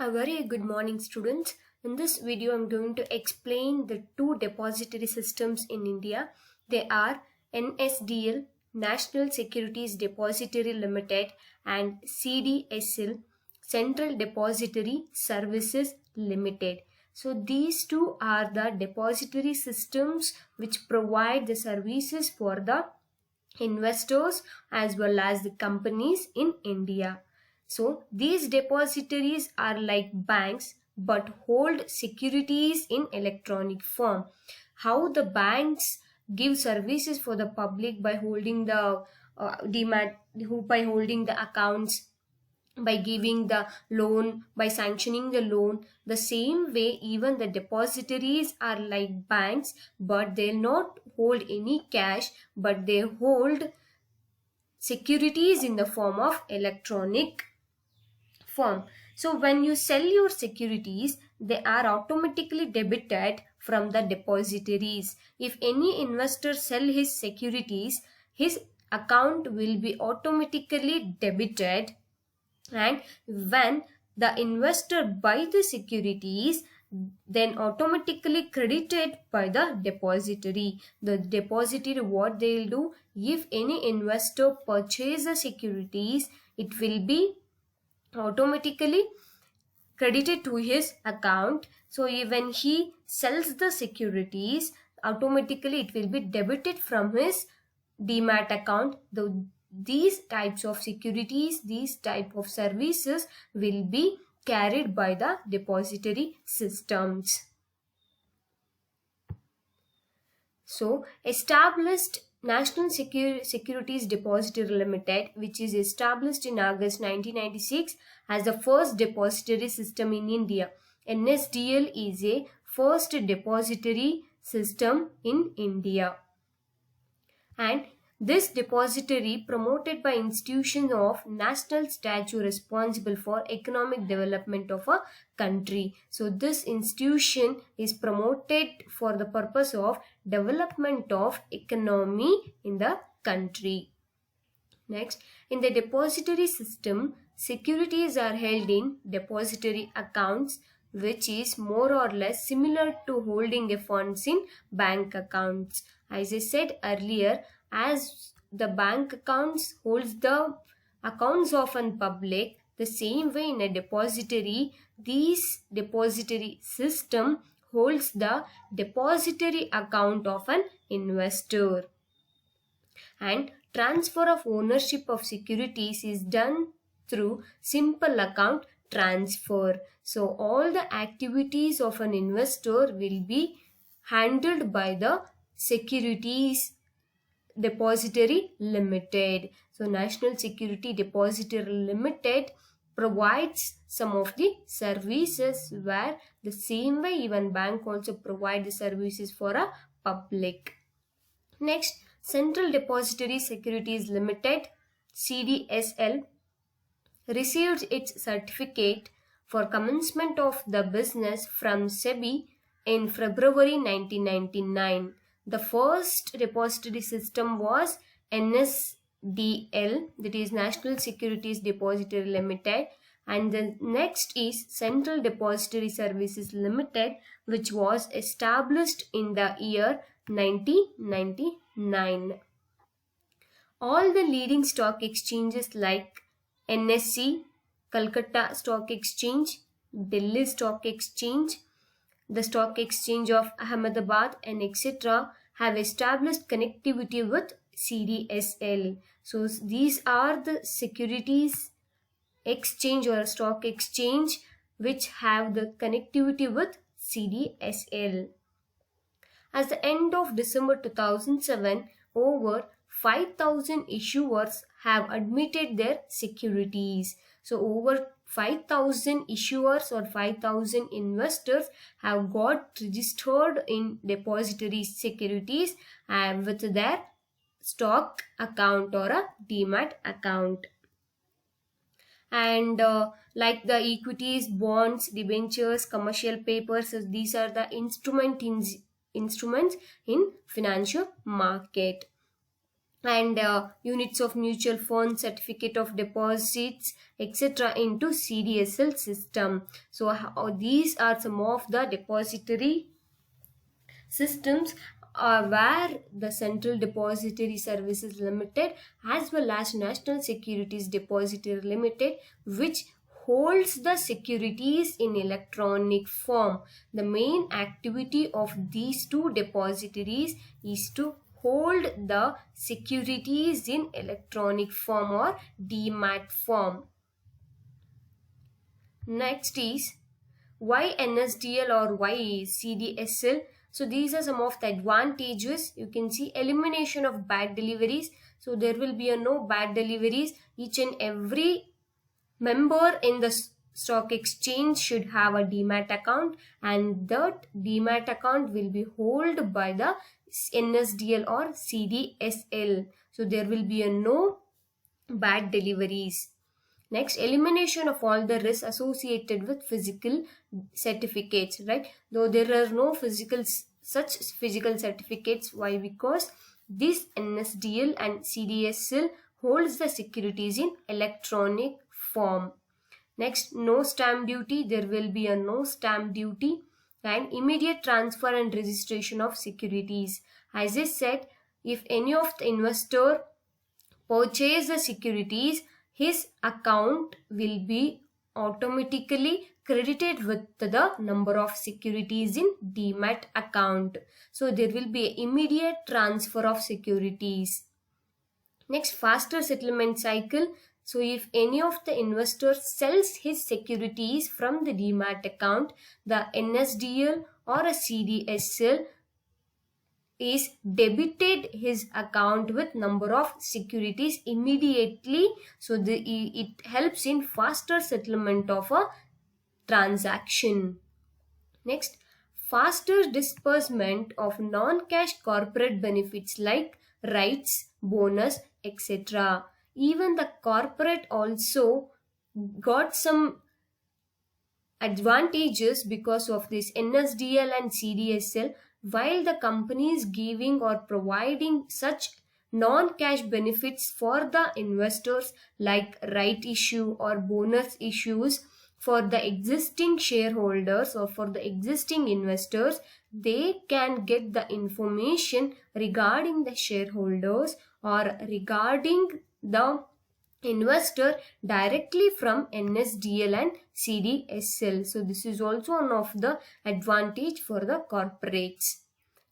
A very good morning, students. In this video, I'm going to explain the two depository systems in India. They are NSDL, National Securities Depository Limited, and CDSL, Central Depository Services Limited. So these two are the depository systems which provide the services for the investors as well as the companies in India. So these depositories are like banks but hold securities in electronic form. How the banks give services for the public by holding the by holding the accounts, by giving the loan, by sanctioning the loan. The same way, even the depositories are like banks, but they'll not hold any cash, but they hold securities in the form of electronic form. So when you sell your securities, they are automatically debited from the depositories. If any investor sell his securities, his account will be automatically debited, and when the investor buy the securities, then automatically credited by the depository. The depository, what they will do, if any investor purchase the securities, it will be automatically credited to his account. So when he sells the securities, automatically it will be debited from his demat account. These types of securities, these type of services will be carried by the depository systems. So established National Securities Depository Limited, which is established in August 1996 as the first depository system in India. NSDL is a first depository system in India. And this depository, promoted by institutions of national stature responsible for economic development of a country. So this institution is promoted for the purpose of development of economy in the country. Next, in the depository system, securities are held in depository accounts, which is more or less similar to holding the funds in bank accounts. As I said earlier, as the bank accounts holds the accounts of an public, the same way in a depository, this depository system holds the depository account of an investor. And transfer of ownership of securities is done through simple account transfer. So all the activities of an investor will be handled by the Securities Depository Limited. So National Security Depository Limited provides some of the services, where the same way even bank also provide the services for a public. Next, Central Depository Securities Limited, CDSL, received its certificate for commencement of the business from SEBI in February 1999. The first depository system was NSDL, that is National Securities Depository Limited, and the next is Central Depository Services Limited, which was established in the year 1999. All the leading stock exchanges like NSE, Calcutta Stock Exchange, Delhi Stock Exchange, the Stock Exchange of Ahmedabad, and etc. have established connectivity with CDSL. So these are the securities exchange or stock exchange which have the connectivity with CDSL. At the end of December 2007, over 5,000 issuers have admitted their securities. So over 5,000 issuers or 5,000 investors have got registered in depository securities with their stock account or a demat account. And like the equities, bonds, debentures, commercial papers, so these are the instruments in financial market. and units of mutual fund, certificate of deposits, etc. into CDSL system. So these are some of the depository systems where the Central Depository Services Limited as well as National Securities Depository Limited, which holds the securities in electronic form. The main activity of these two depositories is to hold the securities in electronic form or DMAT form. Next is why NSDL or why CDSL. So these are some of the advantages. You can see elimination of bad deliveries. So there will be no bad deliveries. Each and every member in the stock exchange should have a DMAT account, and that DMAT account will be held by the NSDL or CDSL. So there will be no bad deliveries. Next, elimination of all the risks associated with physical certificates, right? Though there are no such physical certificates. Why? Because this NSDL and CDSL holds the securities in electronic form. Next, no stamp duty. There will be a no stamp duty, and immediate transfer and registration of securities. As I said, if any of the investor purchase the securities, his account will be automatically credited with the number of securities in DMAT account. So there will be immediate transfer of securities. Next, faster settlement cycle. So if any of the investor sells his securities from the DMAT account, the NSDL or a CDSL is debited his account with number of securities immediately. So it helps in faster settlement of a transaction. Next, faster disbursement of non-cash corporate benefits like rights, bonus, etc. Even the corporate also got some advantages because of this NSDL and CDSL. While the company is giving or providing such non-cash benefits for the investors like right issue or bonus issues for the existing shareholders or for the existing investors, they can get the information regarding the shareholders or regarding the investor directly from NSDL and CDSL. So this is also one of the advantage for the corporates.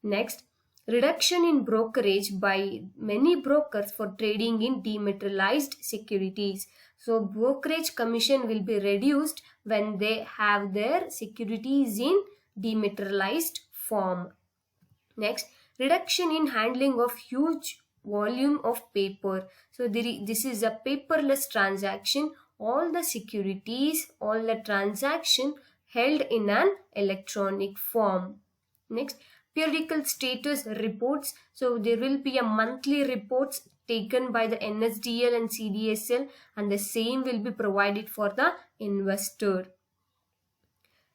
Next, reduction in brokerage by many brokers for trading in dematerialized securities. So brokerage commission will be reduced when they have their securities in dematerialized form. Next, reduction in handling of huge volume of paper. So this is a paperless transaction. All the securities, all the transaction held in an electronic form. Next, periodical status reports. So there will be a monthly reports taken by the NSDL and CDSL, and the same will be provided for the investor.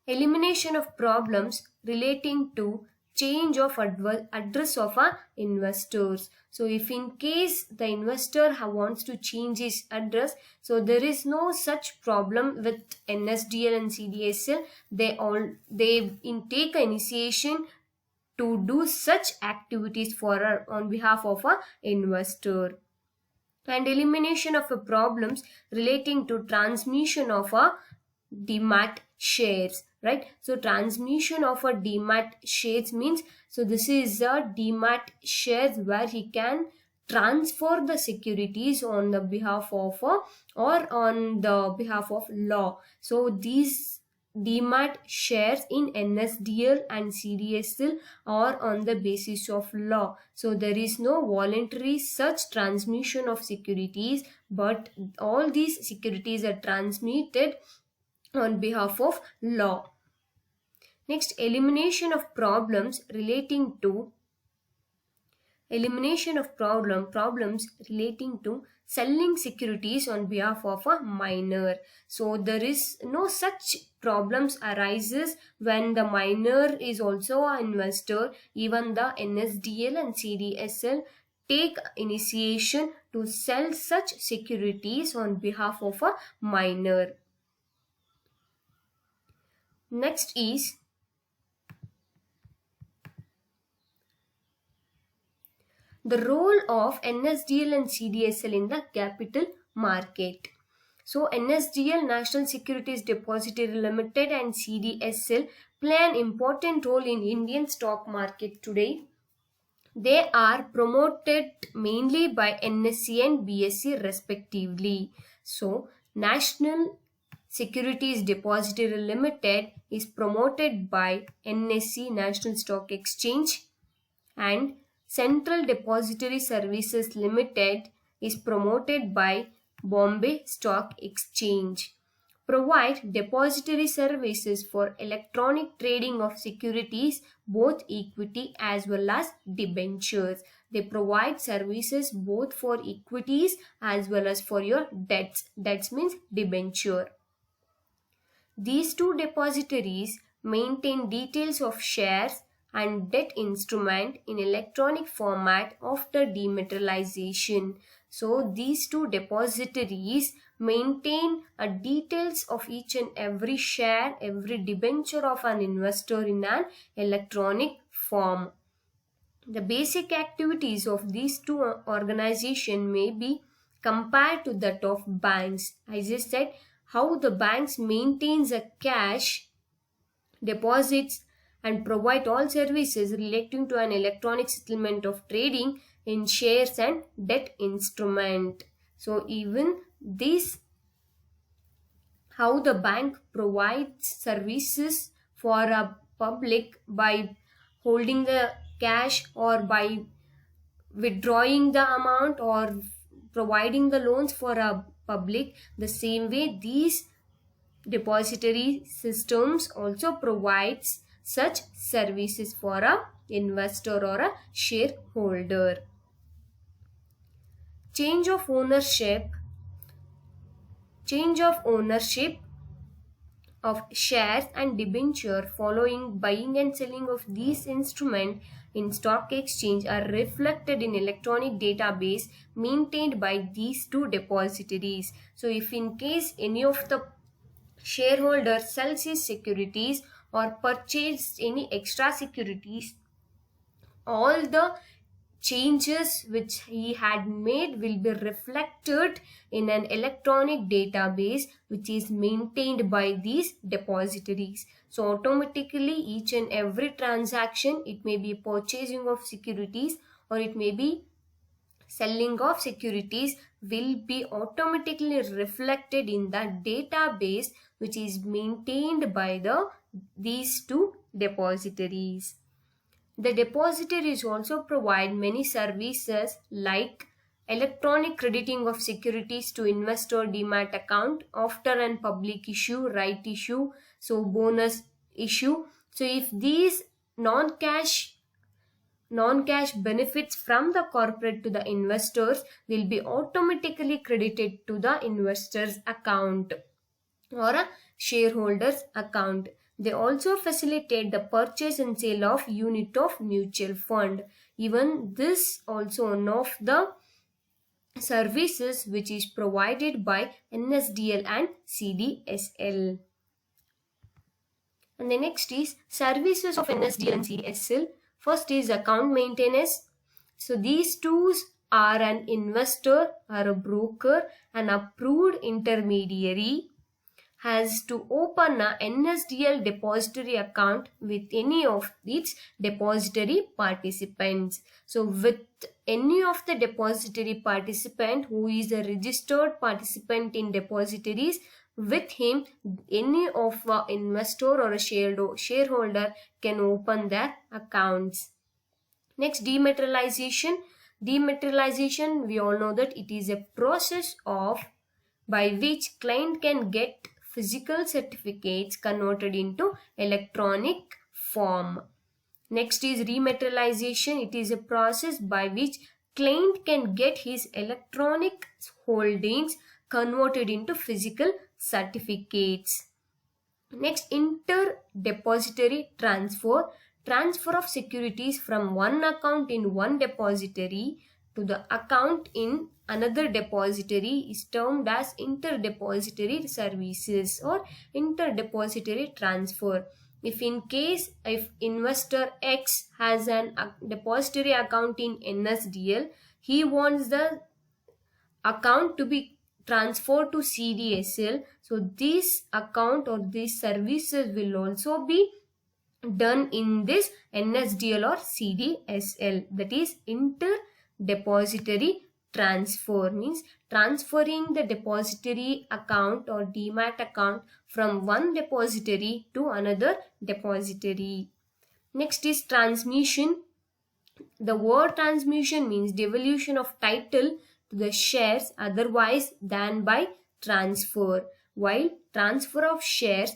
Elimination of problems relating to change of address of investors. So if in case the investor wants to change his address, so there is no such problem with NSDL and CDSL. They take initiation to do such activities on behalf of a investor. And elimination of problems relating to transmission of a DMAT shares, right? So transmission of a DMAT shares means, so this is a DMAT shares where he can transfer the securities on the behalf of or on the behalf of law. So these DMAT shares in NSDL and CDSL are on the basis of law. So there is no voluntary such transmission of securities, but all these securities are transmitted on behalf of law. Next, elimination of problems relating to selling securities on behalf of a minor. So there is no such problems arises when the minor is also an investor. Even the NSDL and CDSL take initiation to sell such securities on behalf of a minor. Next is the role of NSDL and CDSL in the capital market. So NSDL, National Securities Depository Limited, and CDSL play an important role in Indian stock market today. They are promoted mainly by NSE and BSE respectively. So National Securities Depository Limited is promoted by NSE, National Stock Exchange, and Central Depository Services Limited is promoted by Bombay Stock Exchange. Provide depository services for electronic trading of securities, both equity as well as debentures. They provide services both for equities as well as for your debts. Debts means debenture. These two depositories maintain details of shares and debt instrument in electronic format after dematerialization. So these two depositories maintain details of each and every share, every debenture of an investor in an electronic form. The basic activities of these two organizations may be compared to that of banks. I just said how the banks maintains a cash deposits and provide all services relating to an electronic settlement of trading in shares and debt instrument. So even this, how the bank provides services for a public by holding the cash or by withdrawing the amount or providing the loans for a public, the same way these depository systems also provides such services for a investor or a shareholder. Change of ownership of shares and debenture following buying and selling of these instruments in stock exchange are reflected in electronic database maintained by these two depositories. So if in case any of the shareholder sells his securities or purchased any extra securities, all the changes which he had made will be reflected in an electronic database which is maintained by these depositories. So automatically each and every transaction, it may be purchasing of securities or it may be selling of securities, will be automatically reflected in the database which is maintained by these two depositories. The depositories also provide many services like electronic crediting of securities to investor demat account after an public issue, right issue, so bonus issue. So if these non-cash benefits from the corporate to the investors will be automatically credited to the investor's account or a shareholder's account. They also facilitate the purchase and sale of unit of mutual fund. Even this also one of the services which is provided by NSDL and CDSL. And the next is services of NSDL and CDSL. First is account maintenance. So these two are an investor or a broker, an approved intermediary has to open a NSDL depository account with any of its depository participants. So with any of the depository participant who is a registered participant in depositories, with him any of a investor or a shareholder can open their accounts. Next, dematerialization. Dematerialization, we all know that it is a process by which client can get physical certificates converted into electronic form. Next is rematerialization. It is a process by which client can get his electronic holdings converted into physical certificates. Next, inter-depository transfer. Transfer of securities from one account in one depository to the account in another depository is termed as interdepository services or interdepository transfer. If investor X has an depository account in NSDL, he wants the account to be transferred to CDSL. So this account or these services will also be done in this NSDL or CDSL, that is interdepository transfer, means transferring the depository account or demat account from one depository to another depository. Next is transmission. The word transmission means devolution of title to the shares otherwise than by transfer, while transfer of shares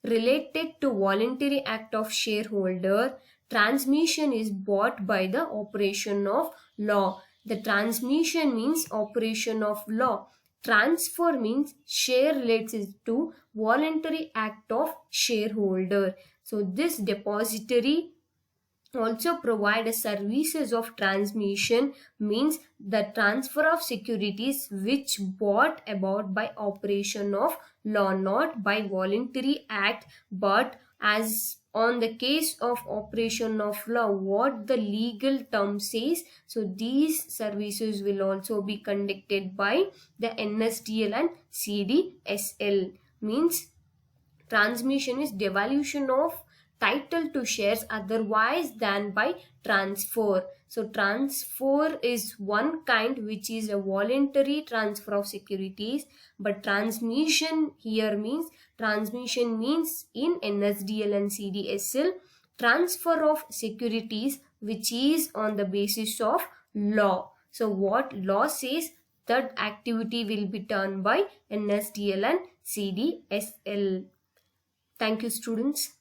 related to voluntary act of shareholder, transmission is bought by the operation of law. The transmission means operation of law. Transfer means share related to voluntary act of shareholder. So this depository also provide a services of transmission, means the transfer of securities which brought about by operation of law, not by voluntary act, but as on the case of operation of law, what the legal term says. So these services will also be conducted by the NSDL and CDSL. Means transmission is devolution of title to shares otherwise than by transfer. So transfer is one kind which is a voluntary transfer of securities, but transmission here means in NSDL and CDSL transfer of securities which is on the basis of law. So what law says, that activity will be done by NSDL and CDSL. Thank you, students.